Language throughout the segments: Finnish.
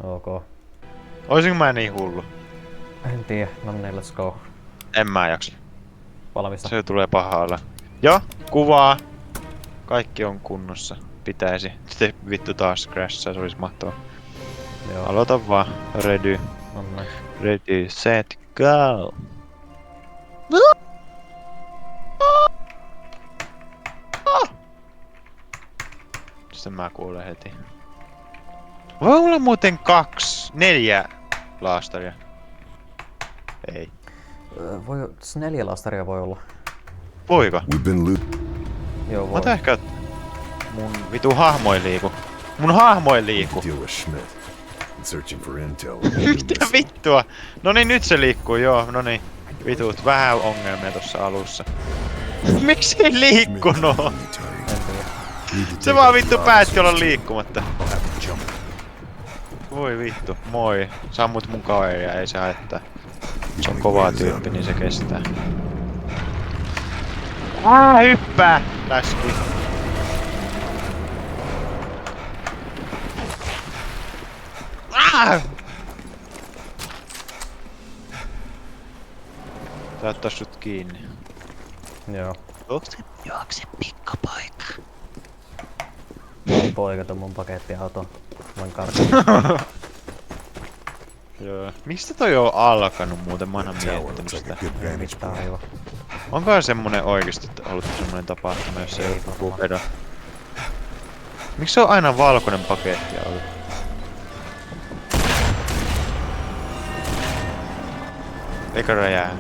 Ok. Oisinko mä niin hullu? En tiedä. No niin, let's go. En mä jaksa. Valmista. Se tulee pahaalla. Joo, kuvaa. Kaikki on kunnossa. Pitäisi. Sitten vittu taas crashaa, se olisi mahtavaa. Joo. Aloita vaan. Ready. No niin. Ready, set, go! Sitten mä kuulen heti. Voi olla muuten 4 laastaria. Ei. Voi, 4 lastaria voi olla. Voiko? Joo, Mä voi. otan ehkä... Mun vitu hahmo ei liiku. Mun hahmo ei liiku. Deal with Schmidt. Searching for intel. Mitä vittua? Noniin nyt se liikkuu, joo, noniin. Vitut, vähän ongelmia tossa alussa. Miksi ei liikkunut? En tiedä. Se vaan vittu päätti olla liikkumatta. Voi vittu, moi. Sammut mun kaveria, ei se haittaa. Se on kova tyyppi, niin se kestää. Hyppää! Läski. Tää ottaa sut kiinni. Joo. Juokse pikkupoika. Poikata mun pakettiauton. Voin karkata. Joo. Mistä toi on alkanut muuten? Mä oon aina miettinyt sitä. Ei mitään aivan. Onkohan semmonen oikeesti ollut semmonen tapahtuma, jos ei ollut joku pedo? Miksi se on aina valkoinen pakettiauto? Eikä räjää.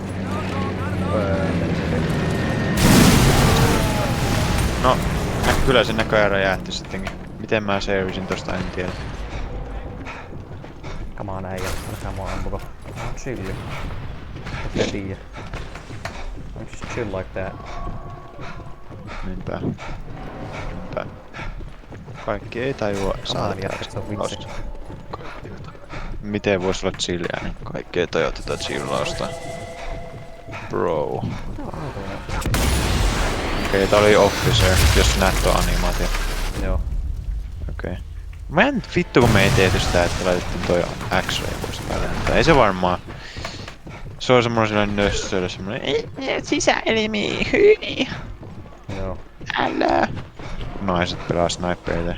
No, kyllä se näköjään räjähti sittenkin. Miten mä selvisin tosta, en tiedä. Come on äijä, älkää mua ampuko. Mä oon chilli. Etkä tiiä. I'm just chill like that. Niinpä. Niinpä. Kaikki ei tajua Come on jätkä, se on vitsi. Miten vois olla chilliä, niin kaikki ei tajua tätä chillausta. Bro. Okei, tää oli Officer, jos näet tuon animaatio. Joo. Okei. Mä en vittu kun me ei tehty sitä, että laitettiin toi X-ray pois päälle, mutta ei se varmaan. Se on semmonen sellainen nössöllä semmonen sisäelimi, hyi. Joo. Älä. Naiset pelaa snipereita.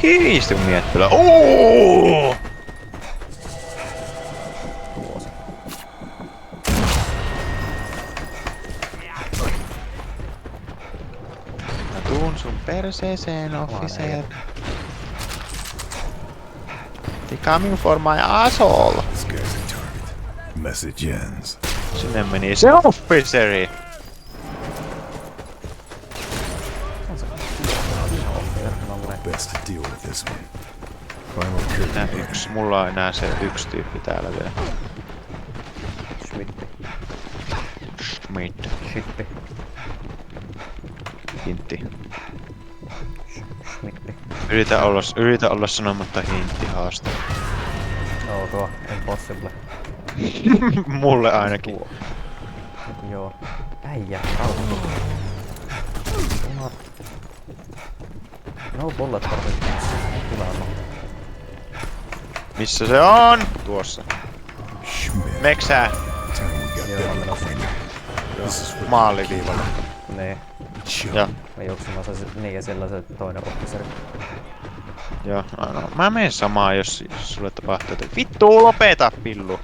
Hyi, sitten kun miehet pelaa. Oooo! Vuosi. Mä tuun sun perseeseen, officer. They coming for my asshole. This guy's a target. Message ends. Sinne meni se officeri. On se. Nolle. Best to deal with this one. Final curtain. Nää yksi. Mulla on enää se yksi tyyppi täällä vielä. Schmitti. Schmidt. Shitti. Hintti. Schmitti. Yritä olla sanomatta hintti haaste. Ok, impossible. Mulle ainakin. Joo. Äijä, rauhoitu. No bullet for me. Hyvä on. Missä se on? Tuossa. Schmidt. Meksää. Time we got Joo, that I'm menossa. appointed. This is for Maaliviivalla. Nee. chill. Ja. Mä juoksin se niin ja sillä se toinen officeri. Joo, no, mä menen samaa, jos sulle tapahtuu, että vittu lopeta pillu.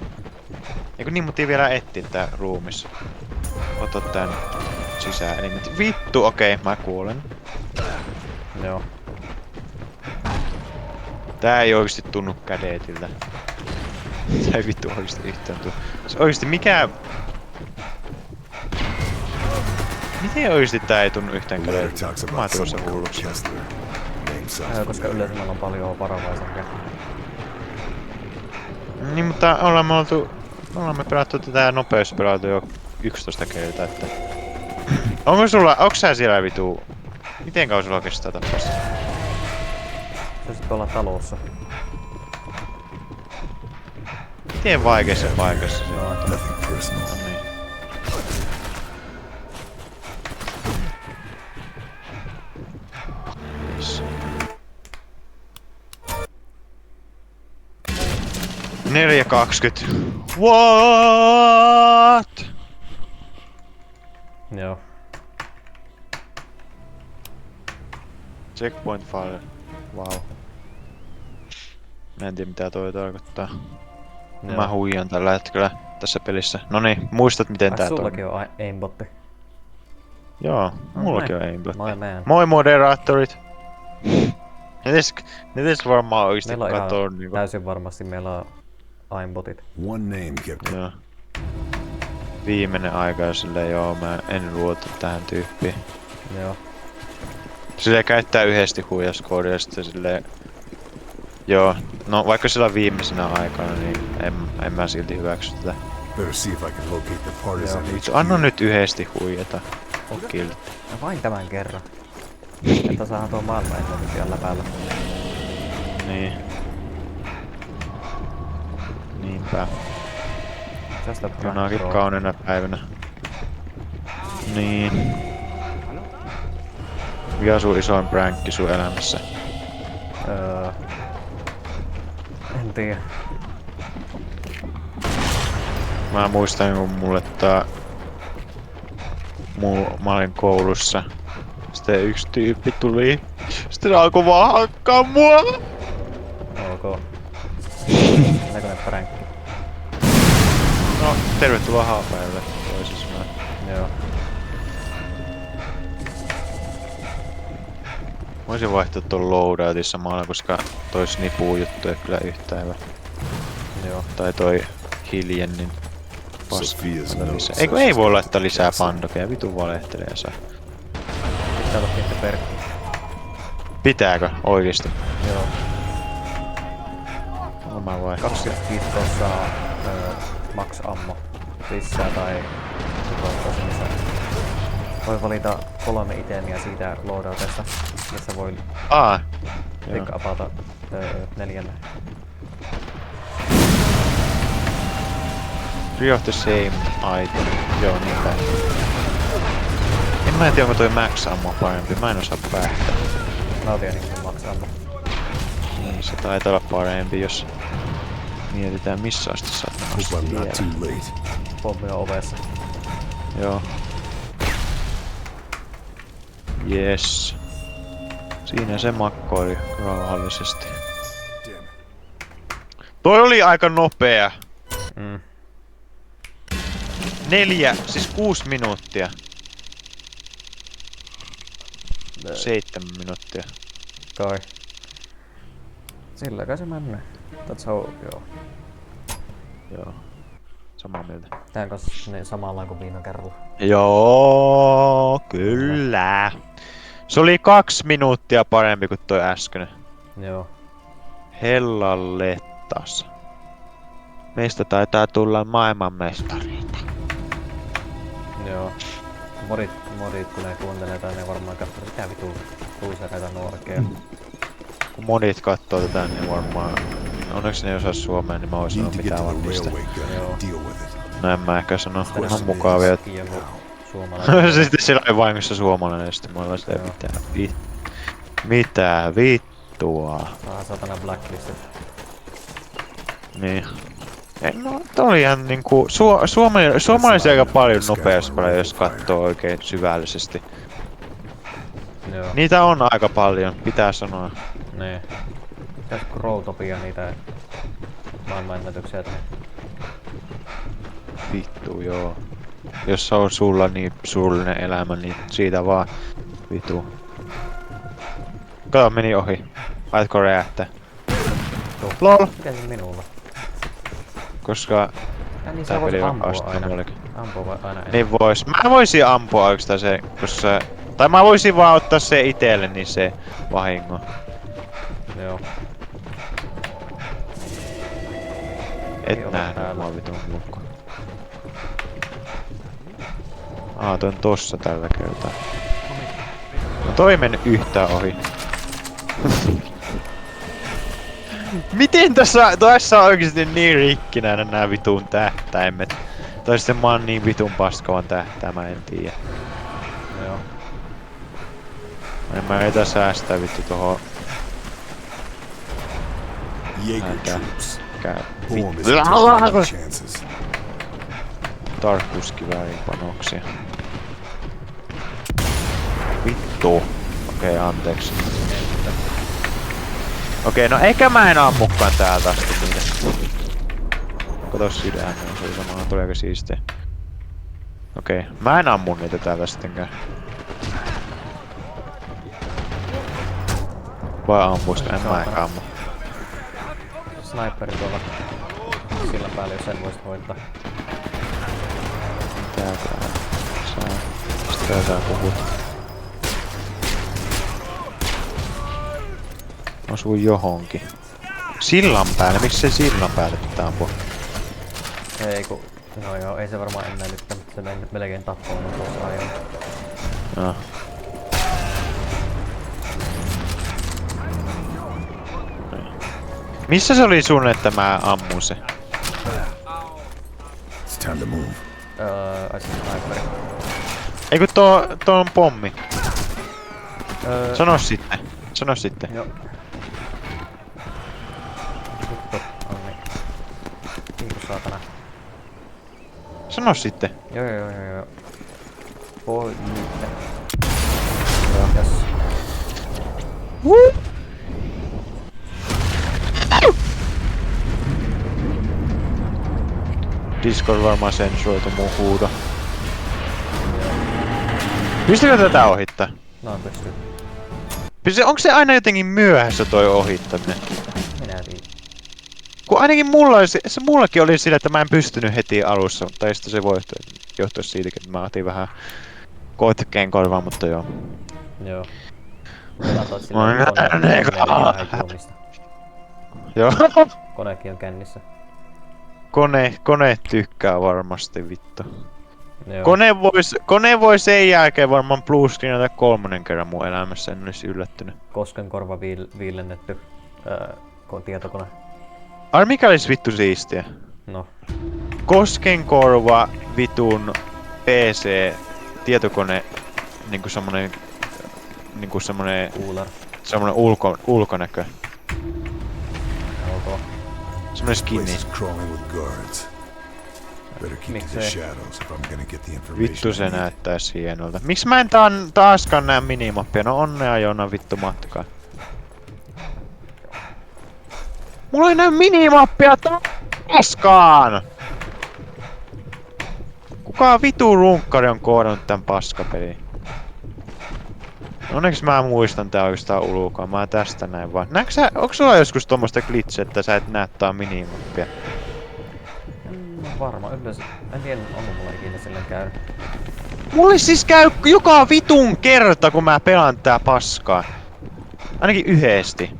Eiku niin, mutta vielä etsiä tää ruumis. Ota tän sisäelimet. Vittu, okei, mä kuolen. Joo. Tää ei oikeesti tunnu kädetiltä. Tää ei vittu oikeesti yhtään tunnu. Se oikeesti mikä... Miten oikeesti tää ei tunnu yhtään Letter kädetiltä? talks Mä oon about tulossa someone called hulluksi. Kessler. Name sounds Koska yleensä meillä on paljon varovaisempia. Niin, mutta ollaan me pelattu tätä nopeuspelailtu jo 11 kertaa, että... Onko sä siellä vitu... Miten kauan sulla kestää tappasta? Se sit olla talossa. Miten vaikeassa paikassa se on? nothing personal. No niin. Yes. 4.20. What? Joo. Checkpoint fire. Wow. Mä en tiedä mitä toi tarkoittaa. Joo. Mä huijan tällä hetkellä tässä pelissä. Noniin, muistat miten Ai tää sullakin toimii? on aimbotti. Joo, mullakin Näin. on aimbot. Moi man. Moi moderaattorit! Ne tes varmaan oikeesti Meillä on katoo ihan niinku. täysin varmasti meillä on aimbotit. One name kept Joo. Viimeinen aika ja silleen joo, mä en luota tähän tyyppiin. Joo. Silleen käyttää yhdesti huijaskoodia ja sitten silleen... Joo, no vaikka sillä on viimeisenä aikana, niin en mä silti hyväksy tätä. Better see if I can locate the partisan Vittu, HQ. anna nyt yhdesti huijata. On kiltti. Ja vain tämän kerran. Että saadaan tuo maailman ennätys siellä päällä. Niin. Niinpä. Just a Jonakin prank, bro. kauniina päivänä. Niin. Mikä on sun isoin pränkki sun elämässä? En tiedä. Mä muistan kun mulle mä olin koulussa. Sitten yksi tyyppi tuli. Sitten alkoi vaan hakkaa mua. Ok. Näköinen pränkki. No, tervetuloa haapäille. Toisin sanoen. Joo. Mä voisin vaihtaa ton loadoutin samalla, koska toi snipu juttu ei kyllä yhtään hyvä. Joo. Tai toi hiljennin paska. Sophia's Laita note lisää. says Eikö ei voi she laittaa lisää can't pandokeja, vitu valehtelee saa. Pitää olla niitä perkki. Pitääkö oikeesti? Joo. No mä vaihdan. 25 saa max ammo lisää tai tosi lisää. Voi valita 3 itemiä siitä loadoutesta, missä voi Joo. pick upata 4. Three of the same item. Joo, niin päin. En mä tiedä onko toi max ammo parempi, mä en osaa päättää. Nautia niin max ammo. Niin, se taitaa olla parempi, jos mietitään missä asti sä Hope I'm not too late. Pommi on ovessa. Joo. Yes. Siinä se makkoili rauhallisesti. Damn it. Toi oli aika nopea. Mm. 6 minuuttia. 7 minuuttia. Kai. Sillä kai se menee. That's how, joo. Joo. Samaa mieltä. Tää kanssa niin samalla kuin viime kerralla. Joo, kyllä. Se oli 2 minuuttia parempi kuin toi äsken. Joo. Hellallettas. Meistä taitaa tulla maailmanmestareita. Joo. Modit kun ne kuuntelee tai ne varmaan katsoo mitä vitu luisereita nuorkeja. Kun monit kattoo tätä, niin varmaan... Onneksi ne ei osaa suomea, niin mä voisin Need sanoa to get mitään to the varmista. railway gun Joo. and deal with it. No en mä ehkä sano, Sitten ihan ne mukavia. joku suomalainen. Sitten siellä oli vahingossa suomalainen ja sitten mä olin sitä Joo. mitä vittua. Satana blacklistit. Niin. No, toi oli ihan niinku... Suomalaisia aika paljon nopeasti paljon, jos katsoo oikein syvällisesti. Joo. Niitä on aika paljon, pitää sanoa. Nee. Pitäis Growtopia niitä maailmanennätyksiä tehdä. Vittu joo. Jos on sulla niin surullinen elämä, niin siitä vaan vitu. Kato, meni ohi. Aitko räjähtää? LOL! Miten se minulla? Koska Ja niin tää sä voit peli on ampua vasta aina. mullekin. Ampua vai aina enemmän. Niin vois. Mä voisin ampua oikeastaan se, koska... Tai mä voisin vaan ottaa se itelle, niin se vahingo. Joo. Et Ei ole nähnyt täällä. mua vitun lukko. Toi on tossa tällä kertaa. No toi ei mennyt yhtään ohi. Miten tässä on oikeesti niin rikkinäinen nää vitun tähtäimet? Tai sitten mä oon niin vitun paskavan tähtää, mä en tiedä. Joo. En mä säästää vittu tohon. Jaeger Okay. troops. mikä Boom isn't taking any chances. tarkkuuskiväärin panoksia. Vittu. Okei, anteeksi. Okei, no ehkä mä en ammukaan täältä asti niitä. Kato sydämen, se oli samalla, tuli aika siistiä. Okei, mä en ammu niitä täältä sittenkään. Vai ammuisko? En mä ehkä ammu. Sniperi tuolla sillan päällä, jos sen voisit hoitaa. Täällä saa. Sitten sä puhut. Osuu johonkin. Sillan päälle? Miksi se sillan päälle pitää ampua? Ei ku... No joo, ei se varmaan enää nyt, mutta se melkein tappaa mun tuossa ajoin. No. Missä se oli sun, että mä ammun se? It's time to move. Ai se sniperi. Eikö tuo on pommi? Öö, Sano sitten. Joo. Vittu, onni. Kiitos saatana. Sano sitten. Joo. Voi nyt. Yes. Discord varmaan sensuroitu mun huuto. Pystykö tätä ohittaa? No pystyy. Onko se aina jotenkin myöhässä toi ohittaminen? Minä tiedän. Kun ainakin mullakin oli sillä, että mä en pystynyt heti alussa, tai sitten se voi johtua siitäkin, että mä otin vähän kotkeen korvaan, mutta joo. Joo. Pelataan sillä juomista. Joo. Konekin on kännissä. Kone tykkää varmasti, vittu. Joo. Kone voi sen jälkeen varmaan bluescreenata 3. kerran mun elämässä, en olisi yllättynyt. Koskenkorva viilennetty tietokone. Ai mikä olisi vittu siistiä? No. Koskenkorva vitun PC tietokone niinku semmonen Cooler. semmonen ulkonäkö. Ok. Semmonen Place skinni. is crawling with guards. Better keep to the Miksei? shadows if I'm gonna get the information. Vittu se I need. näyttäis hienolta. Miksi mä en taaskaan näe minimappia? No onnea Joona vittu matkaa. Mulla ei näy minimappia taaskaan! Kuka vitu runkkari on koodannut tän paskapeliin? Onneksi mä muistan tää oikeastaan ulkoa. Mä tästä näin vaan. Onks sulla joskus tommoista glitchiä, että sä et näe tää minimappia? Varmaan yleensä. En tiedä, onko mulla ikinä silleen käynyt. Mulle siis käy joka vitun kerta, kun mä pelaan tää paskaa. Ainakin yhdesti.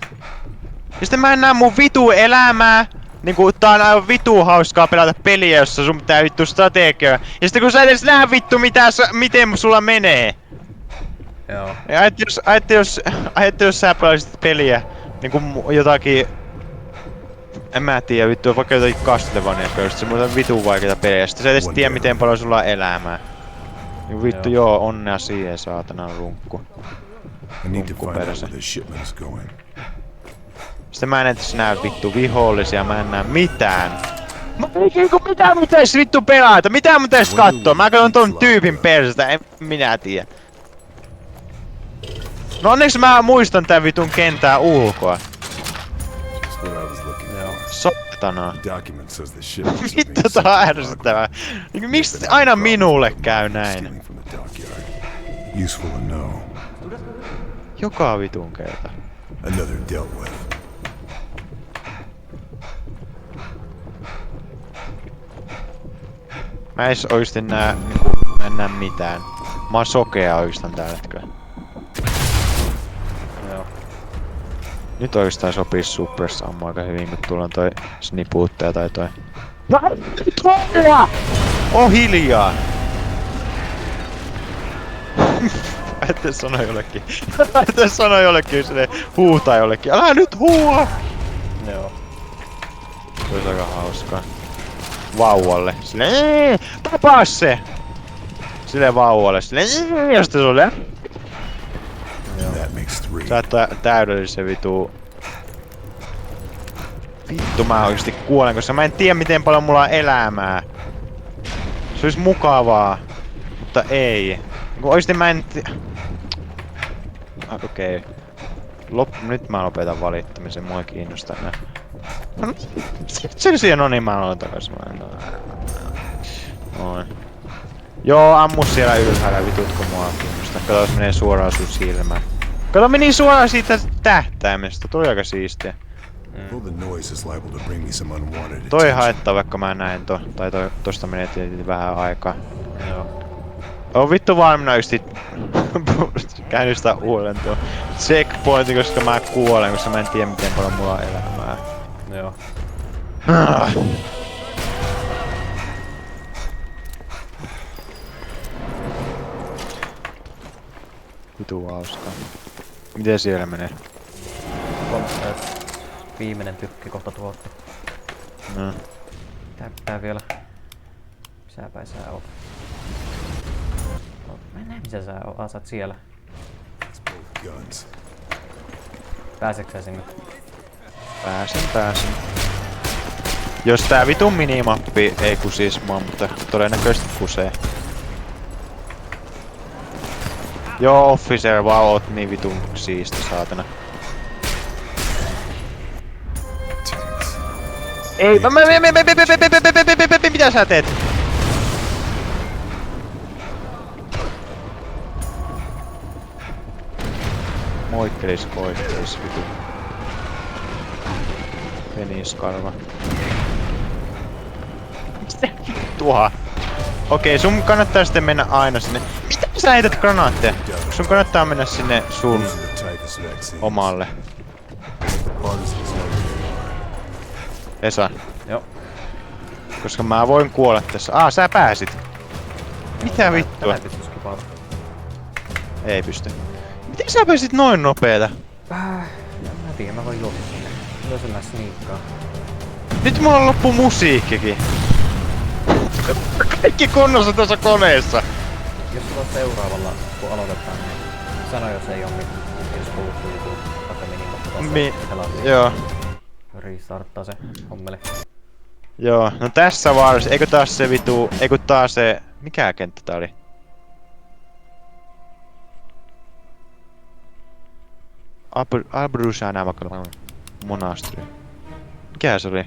Ja sitten mä en näe mun vitu elämää. Niinku tää on aivan vitu hauskaa pelata peliä, jossa sun pitää vittu strategia. Ja sitten kun sä et edes näe vittu miten sulla menee. Joo. Ja ajattelin jos sä pelaisit peliä niinku jotakin... En mä tiedä vittu, vaikka jotakin Castlevania peliä, se on vitun vaikeita pelejä. Sitten sä et edes tiedä miten paljon sulla on elämää. Niin vittu joo, onnea siihen saatana runkku. I need to find out Perse. where this shipment is going. Sitten mä en edes näe vittu vihollisia, mä en näe mitään. Mitä mun pitäis vittu pelata? Mitä mun pitäis kattoo? Mä katson ton tyypin persestä, en minä tiedä. No onneksi mä muistan tän vitun kentää ulkoa. That's what I was looking for. Satanaa. Document says the shipment is Vittu tää on ärsyttävää. Miksi aina minulle käy näin? stealing from the dockyard. Useful to know. Joka vitun kerta. Another dealt with. Mä edes oikeesti mä en näe mitään. Mä oon sokea oikeastaan tällä hetkellä. Joo. Nyt oikeastaan sopii Suppress ammu aika hyvin, kun tulla on toi snipuuttaja tai toi. Oh hiljaa! Ette sano jollekin. Ette sano jollekin silleen huutaa jollekin. Älä nyt huua! Joo. Se olisi aika hauskaa. Vauvalle. Silleen tapaa se! Silleen vauvalle. Silleen jos te sulle. That makes 3. Sä oot täydellisen vitu... Vittu vittu mä oikeesti kuolen, koska mä en tiedä miten paljon mulla on elämää. Se olisi mukavaa, mutta ei. Kun oikeesti mä en okei. Nyt mä lopetan valittamisen, mua ei kiinnosta nää. Sen siihen on niin mä aloin takas. Noin. Joo, ammu siellä ylhäällä, vitutko mua kiinnosta. Kato, se menee suoraan sun silmään. Kato, meni suoraan siitä tähtäimestä, toi aika siistiä. Well, the noise is liable to bring me some unwanted Toi attention. haittaa, vaikka mä näen tai tosta menee tietysti vähän aikaa. Joo. On vittu vaan minä ysti käynnistää uudelleen tuo checkpointi, koska mä kuolen, koska mä en tiedä miten paljon mulla on elämää. Joo. Vitu hauskaa. Miten siellä menee? Viimeinen tykki kohta tuolta. No. Tää vielä. Missä päin sä oot? No, mä en näe missä sä oot. Sä oot siellä. It's both guns. Pääseksä sä sinne? Pääsen. Jos tää vitun minimappi ei kusis mua, mutta todennäköisesti kusee. Joo, officer, vaan oot niin vitun siisti, saatana. Ei, mitä sä teet? Moikkelis, vitu. Peniskarva. Mitä vittua? Okei, sun kannattaa sitten mennä aina sinne. Mistä sä heität granaatteja? Sun kannattaa mennä sinne sun These are the typhus vaccines. omalle. Partisans know where they are. Esa, Joo. koska mä voin kuolla tässä. Sä pääsit. Mitä vittua? Tätä pystyis kipauta. Ei pysty. Miten sä pääsit noin nopeeta? Mä tiedän, mä voin juosta sinne. Jos mä sniikkaa. Nyt mulla on loppu musiikkikin. Kaikki kunnossa tässä koneessa. Jos sulla on seuraavalla, kun aloitetaan, niin sano jos ei oo mitään. Jos puuttuu joku vaikka minimappi tossa. Joo. Restarttaa se hommeli. Joo, no tässä vaiheessa, eikö taas se vitu, eikö taas se, mikä kenttä tää oli? Abruzana monasteri. Mikä se oli?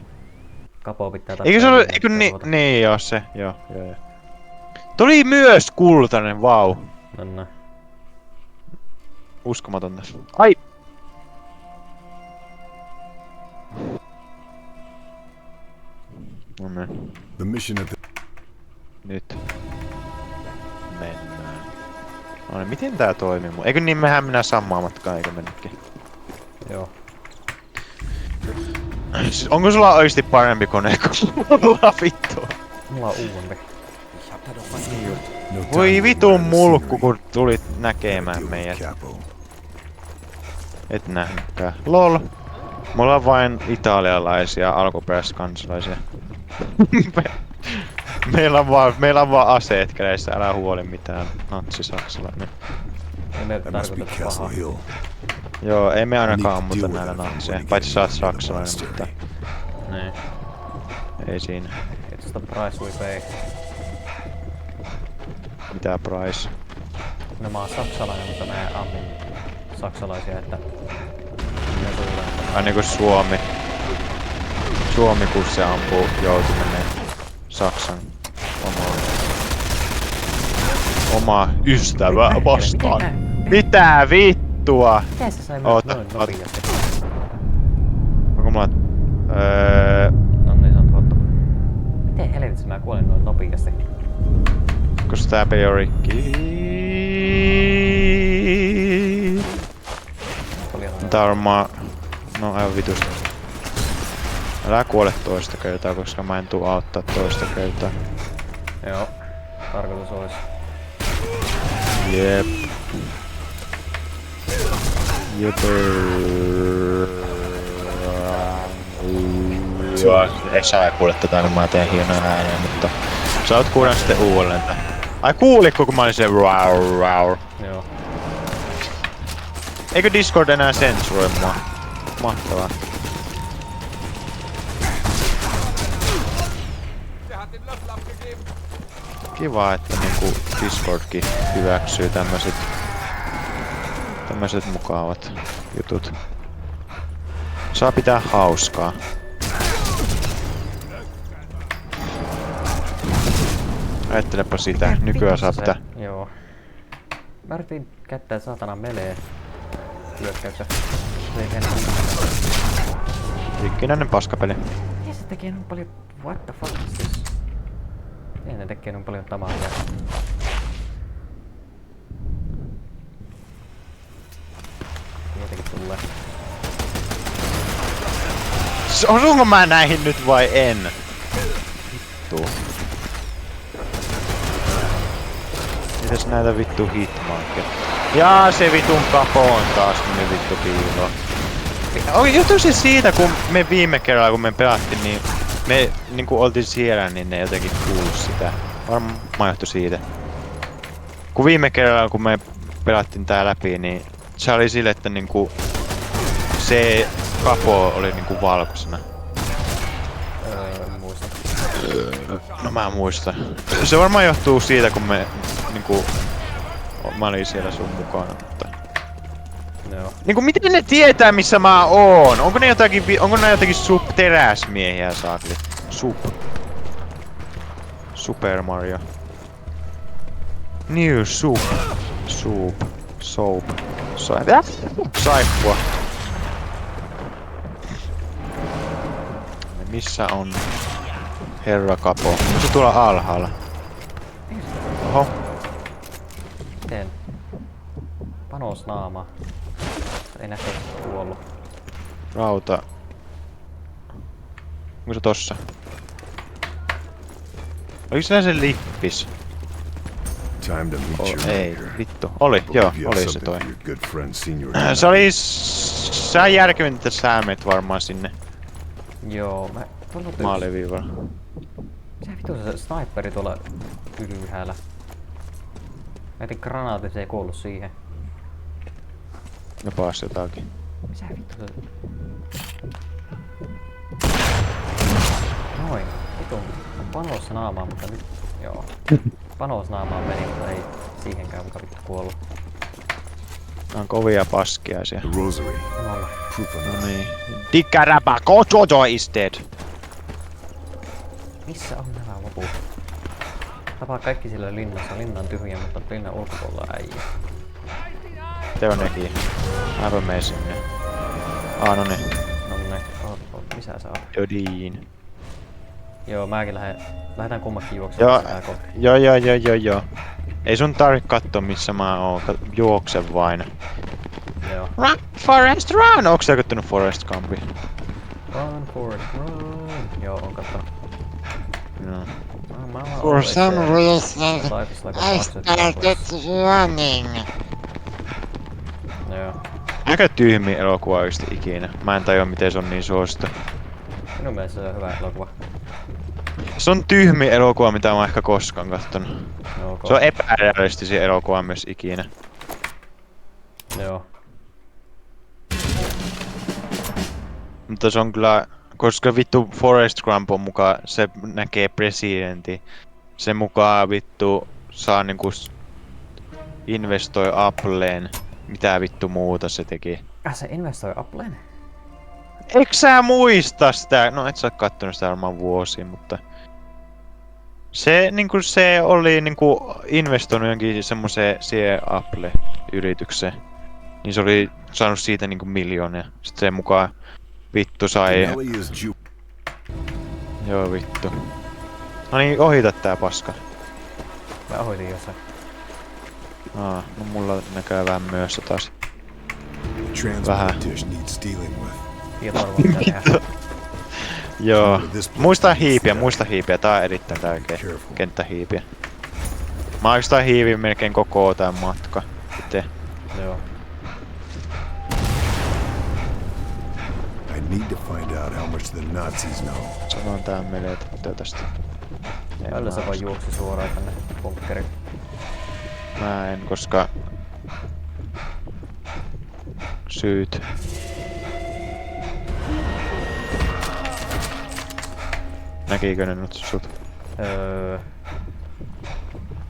Kapo pitää Eikö se ollut, eikö niin joo se, joo. Tuli myös kultainen, vau. No. Uskomatonta. Ai! No niin. The mission at the Nyt. Mennään. No niin, miten tää toimii? Eikö niin mehän mennään samaa matkaa, eikö mennäkin? Joo. Siis onko sulla oikeesti parempi kone kuin mulla vittu? Mulla on uudempi. no Voi time to vitun learn the mulkku, scenery. kun tulit näkemään Deal with meidät. Capo. Et nähnytkään. LOL. Mulla on vain italialaisia alkuperäiskansalaisia. meillä on vaan aseet kädessä, älä huoli mitään natsi-saksalainen. Ei me That must be tarkoita Castle pahaa. Hill. Joo, ei me I need ainakaan to ammuta deal with näillä that natseja, before we paitsi get sä oot into the saksalainen, mutta monastery. Niin. ei siinä. It's the price we pay. Mitä price? No mä oon saksalainen, mutta mä ammin saksalaisia, että minä luulen, että Aina kuin Suomi. Suomi kun se ampuu joutuminen Saksan omaa ystävää vastaan. Mitä vittua? miten se sai Oota, noin oota. nopeasti? Onko mulla... No niin, se on tuottu. Miten helvetissä mä kuolin noin nopeasti? Koska tää peli on rikki. Tää on varmaan... No aivan vitusta. Älä kuole toista kertaa, koska mä en tuu auttaa toista kertaa. Joo. Tarkoitus ois. Jep. Joo, ei sä kuule tätä, kun mä teen hienoa ääneen, mutta... Sä oot kuulen sitten uudelleen tää. Ai kuuliko, kun mä olin se wow. Joo. Eikö Discord enää sensuroi mua? Mahtavaa. Kiva, että niinku Discordkin hyväksyy tämmöset mukavat jutut. Saa pitää hauskaa. Ajattelepa sitä, nykyään saa pitää. Joo. Mä yritin käyttää saatana melee hyökkäystä. Se ei enää. Rikkinäinen paskapeli. Ja se tekee niin paljon... What the fuck is this? Ei ne tekee niin paljon tamaa. Jotenkin tulee. Osunko mä näihin nyt vai en? Vittu. Mitäs näitä vittu hitmarkkeja? Jaa, se vitun kapo on taas minne vittu piilo. Johtuu se siitä, kun me viime kerralla kun me pelattiin, niin me niinku oltiin siellä, niin ne jotenkin kuulus sitä. Varmaan johtui siitä. Kun viime kerralla kun me pelattiin tää läpi, niin se oli sille, että niinku se kapo oli niinku valkoisena. Muista. No mä muistan. Se varmaan johtuu siitä, kun me niinku... Mä olin siellä sun mukana, mutta... Joo. Niinku miten ne tietää missä mä oon? Onko ne jotakin teräsmiehiä saakli? Super Mario. New Soap. Saippua. Missä on Herra Kapo? Onko se tuolla alhaalla? Oho. Miten? Panosnaama. Ei nähdä kuollut. Rauta. Onko se tossa? Oliko se lippis? Time to meet your Ei, maker. vittu. Oli, joo, You have oli se something toi. for your good friend, Senior. Se oli... Sä järkevin, että sä menet varmaan sinne Joo, mä... maaliviivalla. Sehän vittu se sniperi tuolla ylhäällä. Mä etin granaatin, se ei kuollut siihen. Jopas jotakin. Mitä vittu se... Noin. Vittu on panossa naamaa, mutta nyt... Joo. Panos naamaan meni, mutta ei siihenkään muka vittu kuollut. Nää on kovia paskia siellä. The Rosary. Nolla. Proof of No niin. Dikkarapa, Jojo is dead. Missä on nämä loput? Tapaa kaikki siellä linnassa. Linna on tyhjä, mutta linnan ulkopuolella on äijä. Teo nekin. Mäpä mene sinne. No niin. Nonne. Missä sä oot? Jodiin. Joo, mäkin lähdetään kummakin juoksemaan sitä kohti. Joo. Ei sun tarvitse katsoa missä mä oon. Juokse vain. Joo. Run, Forest, run! Onks sä kattonut Forest Gumpi? Run, Forrest, run! Joo, on kattonut. Joo. For some reason, Life is like a I box of started chocolates. running. Joo. Mikä tyhmi elokuva oikeesti ikinä? Mä en tajua miten se on niin suosittu. Minun mielestä se on hyvä elokuva. Se on tyhmi elokuva mitä mä oon ehkä koskaan kattonut. Joo, Se on epärealistisin elokuva myös ikinä. Joo. Mutta se on kyllä, koska vittu Forrest Gump on mukaan, se näkee presidentin. Se mukaan vittu saa niinku investoi Appleen. Mitä vittu muuta se teki? Se investoi Appleen? Eikö sä muista sitä? No et sä oo kattonut sitä varmaan vuosia, mutta... Se niinku se oli niinku investoinut jonkin semmoseen siihen Apple-yritykseen. Niin se oli saanut siitä niinku miljoonia. Sitten sen mukaan vittu sai... Nelly is Joo vittu. No niin, ohita tää paska. Mä ohitin jossain. No mulla näköjään vähän myössä taas. transport dish needs dealing with. Tietoarvoa pitää tehdä. Joo. Muista hiipiä. Tää on erittäin tärkeä. Kenttähiipiä. Mä oikeastaan hiivin melkein koko tän matka. Itse. Joo. I need to find out how much the Nazis know. Sanon tää meletettyä tästä. Välillä se vaan juoksi suoraan tänne bunkkeriin. Mä en, koska... Syyt. Näkikö ne nyt sut?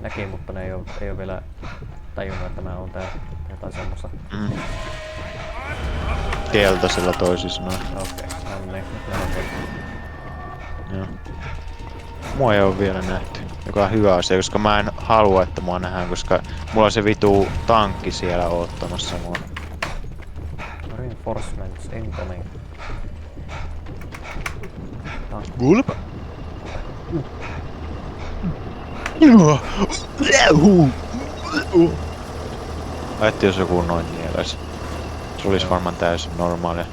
Näki, mutta ne ei oo vielä tajunnut, että mä oon täällä. Jotain semmoista. Keltaisella toisin sanoen. Okei, no niin, nyt mä oon tehnyt. Joo. Mua ei oo vielä nähty, joka on hyvä asia, koska mä en halua, että mua nähdään, koska mulla on se vitu tankki siellä oottamassa mua. Reinforcements incoming. Gulp! Ajattelin, jos joku noin nieläis. Se olis varmaan täysin normaalia.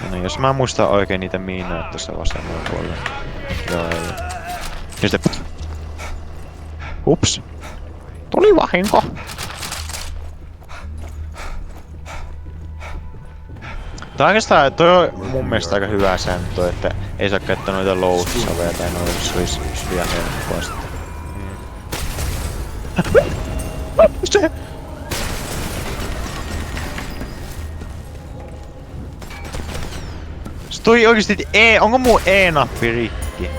No niin, jos mä muistan oikein niitä miinoja tässä vasemmalla puolella. Joo, ei. Ja sitten... Ups! Tuli vahinko! Tää oikeastaan, toi on mun mielestä aika hyvä sääntö, että ei saa käyttää noita load-saveja tai noita, jos olisi liian helppoa sitten. Se! Se toi oikeesti onko muu E-nappi rikki?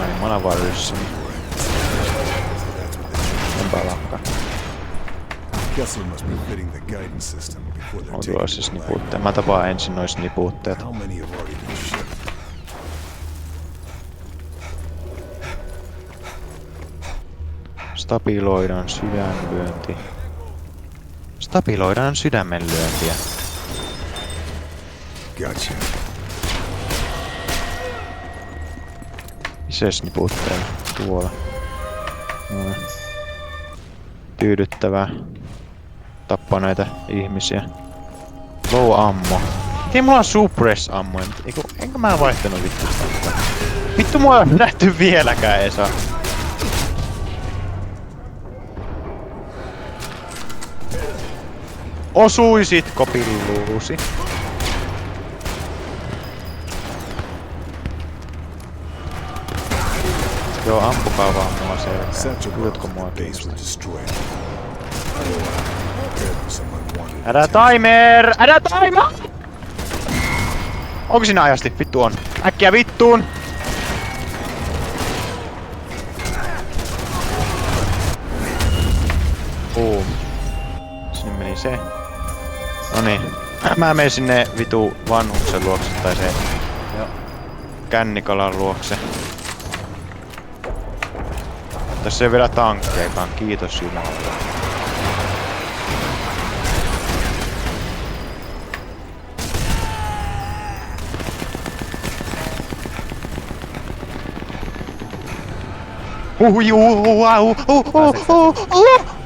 Ai, mä olen vaan ryssyni. Enpä lakka. Guess they must be fitting the guidance system before they're On taking tuolla siis it back. nipuutteet. Mä tapaan ensin nois nipuutteet. How many have already been shipped? Stabiloidaan sydänlyönti. Stabiloidaan sydämenlyöntiä. Gotcha. Mises nipuutteella? Tuolla. No. Tyydyttävää. Tappaa näitä ihmisiä. Low ammo. Ei mulla on suppress ammoja, enkö mä vaihtanut vittu sitä? Vittu mua ei nähty vieläkään, Esa. Osuisitko pilluusi? Joo, ampukaa vaan mua selkään. Satchel Tuletko bombs mua at the base kiinnostaa? were destroyed. Prepare for some unwanted Älä timer! Älä timer! Onko siinä ajasti? Vittu on. Äkkiä vittuun! Boom. Sinne meni se. Noniin. Mä menen sinne vitu vanhuksen luokse tai se Joo. kännikalan luokse. Tässä ei vielä tankkeikaan, kiitos Jumalalle.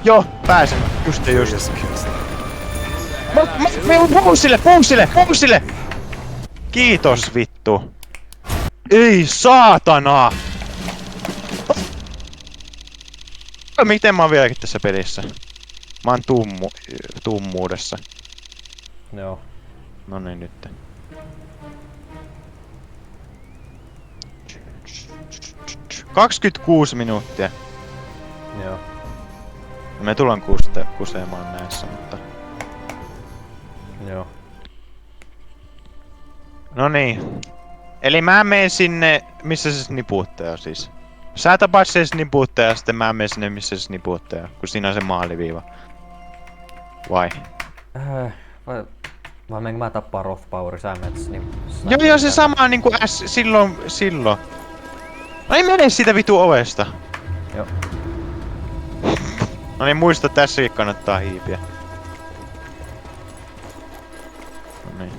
Joo, pääsen. Just. Puusille! Kiitos vittu. Ei saatana! Miten mä oon vieläkin tässä pelissä? Mä oon tummuudessa. Joo. No niin nyt. – 26 minuuttia. Joo. Me tullaan kusemaan näissä, mutta... Joo. No niin. Eli mä menen sinne, missä se snipuuttaja on siis. Sä tapaat se snipuuttaja ja sitten mä menen sinne, missä se snipuuttaja on, kun siinä on se maaliviiva. Vai? Vai menenkö mä tappaa Roth Power, sä menet niin... Joo, se sama niinku silloin. No ei mene siitä vitu ovesta. Joo. No niin, muista, tässäkin kannattaa hiipiä. No niin.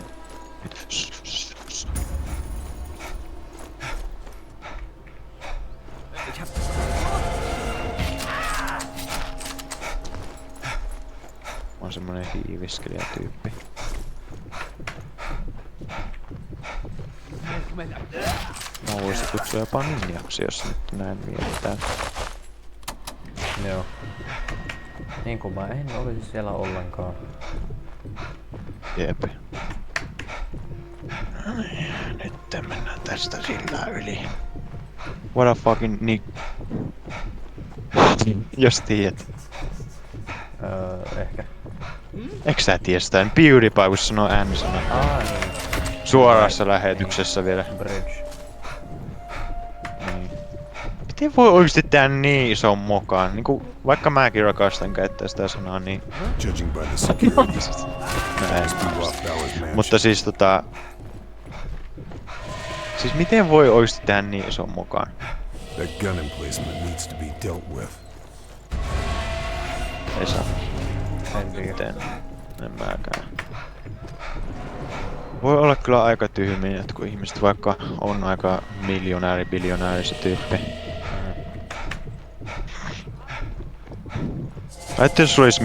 Mä oon semmonen hiiviskelijä tyyppi. Mä voisin kutsua jopa ninjaksi, jos nyt näin mietitään. Joo. Niin kuin mä en olisi siellä ollenkaan. Jep. Nyt mennään tästä sillä yli. What a fucking Nick. Jos tiedät. Ehkä. Eikö sä tiedä sitä? PewDiePie, kun sanoo N-sana. Niin. Suorassa lähetyksessä vielä. Bridge. Niin. Miten voi oikeesti tehdä niin ison mokan? Niinku, vaikka mäkin rakastan käyttää sitä sanaa, niin... Judging by the security, Näin. must be Rothbauer's mansion. Mutta siis Siis miten voi oikeesti tehdä niin ison mokan? That gun emplacement needs to be dealt with. Ei saa. En tiedä. Miten? En mäkään. Voi olla kyllä aika tyhmiä jotkut ihmiset, vaikka on aika biljonääri se tyyppi. Ajattelin, jos sulla olisi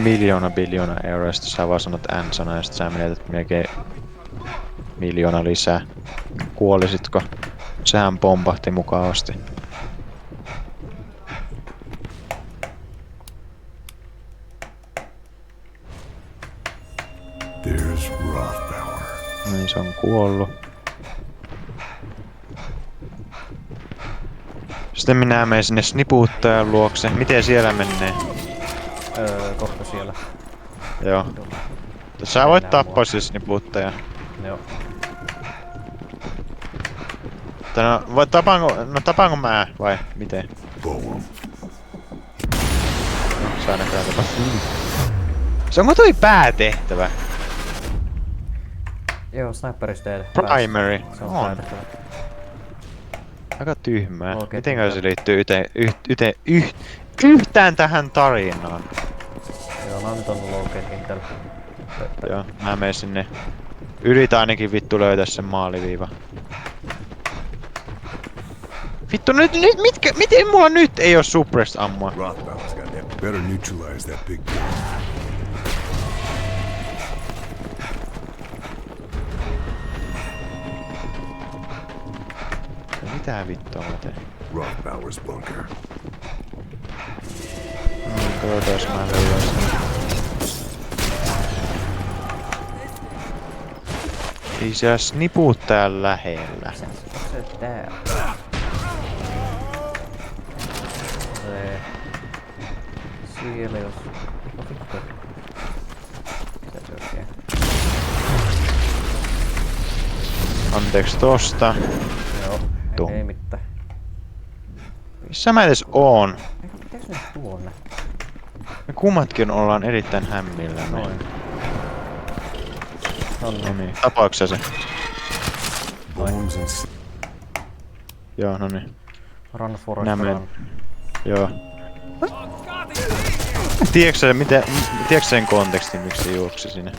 biljoona euroa, ja sitten sä vaan sanot N-sana, ja sitten sä menetät melkein 1 000 000 lisää. Kuolisitko? Sehän pompahti mukavasti. There's Rothbauer. Niin se on kuollut. Sitten minä menen sinne snipuuttajan luokse. Miten siellä menee? Kohta siellä. Joo. Sä voit tappaa siis snipuuttajan. Joo. Tapaanko mä vai miten? Boom. Saa näköjään tapa. Se onko toi päätehtävä? Joo, Sniper's Dead. Primary. Se on On. päätehtävä. Aika tyhmää. Okei, Mitenkään se liittyy yhtään tähän tarinaan? Joo, mä oon ton Locating tällä. Joo, mä menen sinne. Yritä ainakin vittu löytää sen maaliviiva. Vittu miten mulla nyt ei oo suppressed ammua? Rothbauer's got that. Better neutralize that big gun. Mitä vittua mä teen? Rothbauer's bunker. Katsotaan mä löydän sen. Ei siellä snipuuttajan lähellä. Se täällä. Se... Siellä jos... No vittu. Se oikein. Anteeksi tosta. Joo, Tuo. ei mitään. Missä mä edes oon? Eikö pitäis nyt tuonne? Me kummatkin ollaan erittäin hämmillä. Noin. No niin. Tapauksessa se? Bones and Joo, no niin. Run Forest Minä menen. Run. Joo. Tiedätkö sen kontekstin, miksi se juoksi sinne?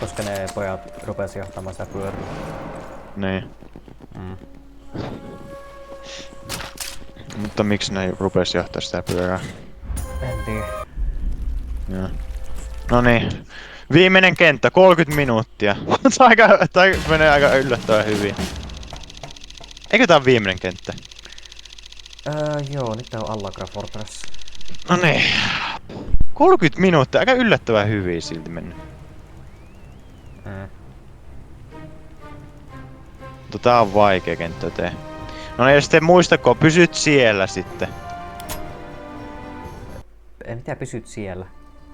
Koska ne pojat rupes johtamaan sitä pyörää. Niin. Mm. Mutta miksi ne rupes johtaa sitä pyörää? En tiedä. Joo. No niin. Viimeinen kenttä, 30 minuuttia. Tää menee aika yllättävän hyvin. Eikö tää on viimeinen kenttä? Joo, nyt on Allagra Fortress. No niin. 30 minuuttia, aika yllättävän hyvin silti mennyt. Mm. Mutta tää on vaikea kenttä tee. No niin, ja sitten muistako, pysyt siellä sitten. Ei mitään, pysyt siellä.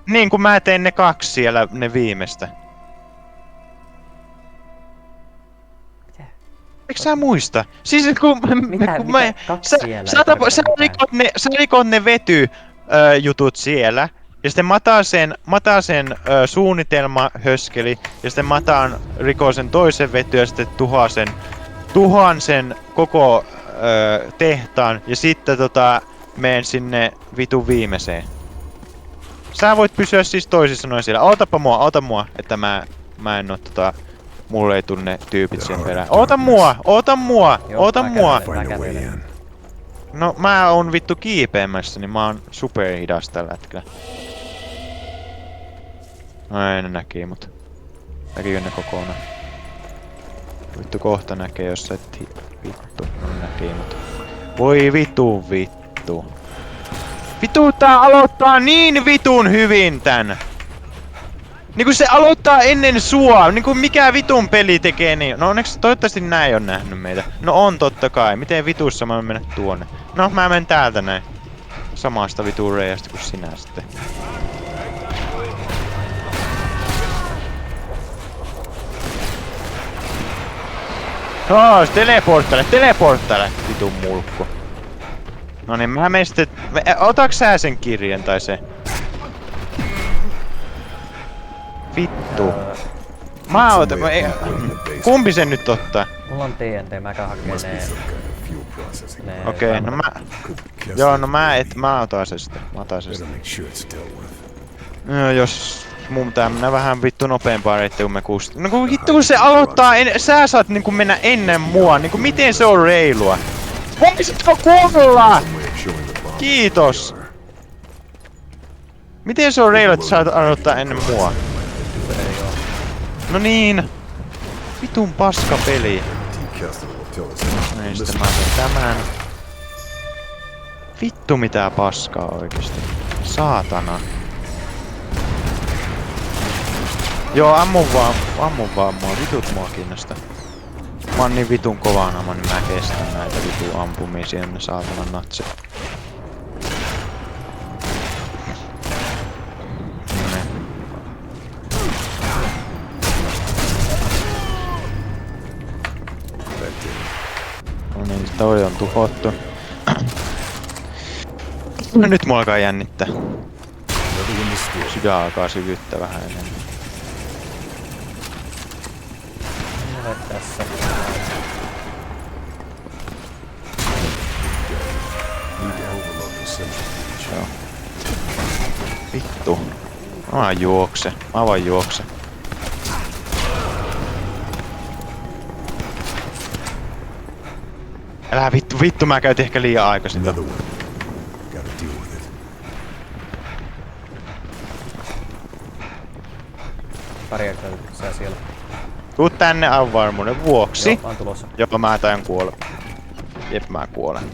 Niin kun mä teen ne 2 siellä, ne viimeistä. Mitä? Eikö sä muista? Siis kun Mitä? kun Mitä? 2 siellä? sä, Ei tarkoita sä, mitään. sä rikot ne jutut siellä. Ja sitten mataa sen suunnitelmahöskeli. Ja sitten rikoo sen toisen vety ja sitten tuhoan sen koko tehtaan. Ja sitten meen sinne vitun viimeiseen. Sä voit pysyä siis toisin sanoen siellä. Ota mua, että mä en oo mulle ei tunne tyypit sen perään. Ota mua! Joo, mä find a way kävelen. in. No mä oon vittu kiipeämässä, niin mä oon superhidas tällä hetkellä. No ei ne näki, mutta... Näkikö ne kokonaan? Vittu kohta näkee, jos et vittu. No näki, mutta... Voi vittu. Vittu tää aloittaa niin vitun hyvin tän! Niinku se aloittaa ennen sua, niinku mikä vitun peli tekee niin. No onneksi toivottavasti nää ei oo nähnyt meitä. No on totta kai, miten vitussa mä mennä tuonne? No mä menen täältä näin. Samasta vitun reijasta kuin sinä sitten. Teleporttaile, vitun mulkku. No niin, mä menen sitten... Otaks sä sen kirjan tai se? Vittu. Mä otan... Kumpi sen nyt ottaa? Mulla on TNT, mä käyn hakee Must be ne... some kind of fuel processing. ne Okei, no mä... Joo, no mä otan se sitten. Mä otan se Better sitten. make sure it's dealt with. No jos... Mun pitää mennä vähän vittu nopeampaa reittiä kun me kuusti. No kun vittu kun se aloittaa sä saat niinku mennä ennen mua, niinku miten se on reilua? Voisitko kuulla? Some way of showing the bomb. Kiitos! Miten se on reilua, että saat aloittaa ennen mua? No niin! Vitun paska peli. T. Kessler will tell us. No niin, sitten mä teen tämän. Vittu mitä paskaa oikeesti. Saatana. Joo, ammun vaan mua. Vitut mua kiinnostaa. Mä oon niin vitun kovana, niin mä kestän näitä vitun ampumisia, ne saatana natse. No niin, toi on tuhottu. No nyt mua alkaa jännittää. Another one to steal. Sydän alkaa sykyttää vähän enemmän. Mulla tässä. Need to overload the central breach. Joo. Vittu. Mä vaan juokse. Älä vittu mä käytin ehkä liian aikaisin. Another one. Gotta deal with it. Pärjääkö sä siellä? Tuu tänne aivan varmuuden vuoksi. Joo, mä oon tulossa. Jopa mä tajan kuolla. Jep, mä kuolen.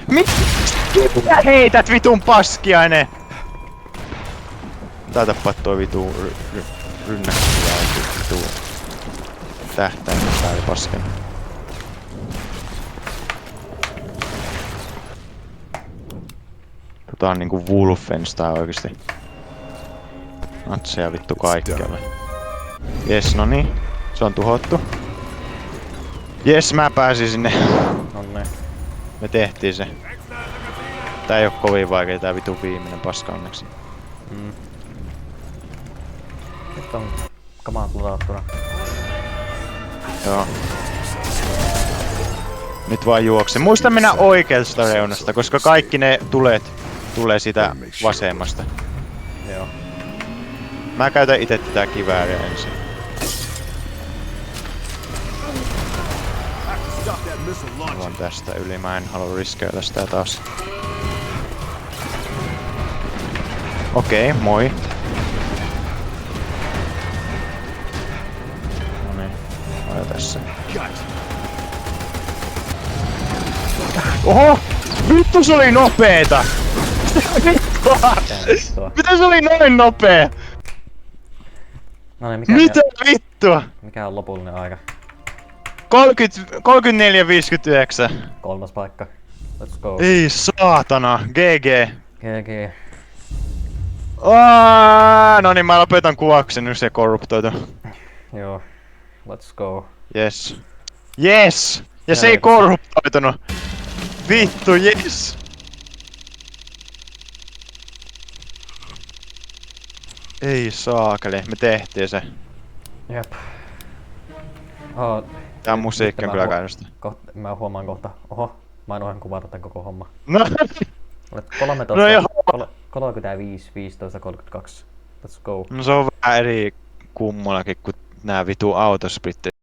Mitä heität vitun paskiainen? Tää tappaa toi vitu rynnäkkiä vitu tähtäin täällä pasken. Tota on niinku Wolfenstein oikeesti. Natseja vittu kaikkialle. Jes, no niin. Se on tuhottu. Jes, mä pääsin sinne. Nonne. Me tehtiin se. Tää ei oo kovin vaikea tää vitu viimeinen paska onneksi. Nyt on kamat ladattuna. Joo. Nyt vaan juokse. Muista mennä oikeasta reunasta, koska kaikki ne tulet tulee sitä vasemmasta. Joo. Mä käytän itse tätä kivääriä ensin. Haluan tästä yli, mä en halua riskeillä sitä taas. Okei, moi. Noniin, olen tässä. Oho! Vittu se oli nopeeta! Miten se oli noin nopea? No niin, mikä, Mitä vittua? mikä on lopullinen aika? 34,59. Kolmas paikka. Let's go. Ei saatana, GG. GG. No niin, mä lopetan kuvauksen, nyt se korruptoitu. Joo. Let's go. Yes. Yes! Ja se ei korruptoitunut. Vittu, yes! Ei saakeli, me tehtiin se. Jep. Oh, Tää musiikki on mä kyllä huo- käynnistä. mä huomaan kohta. Oho, mä en oon kuvata tän koko homma. No, Olet 13, No joo. 35, 15, 32. Let's go. no se on vähän eri kummallakin kuin nää vitu autosplitti.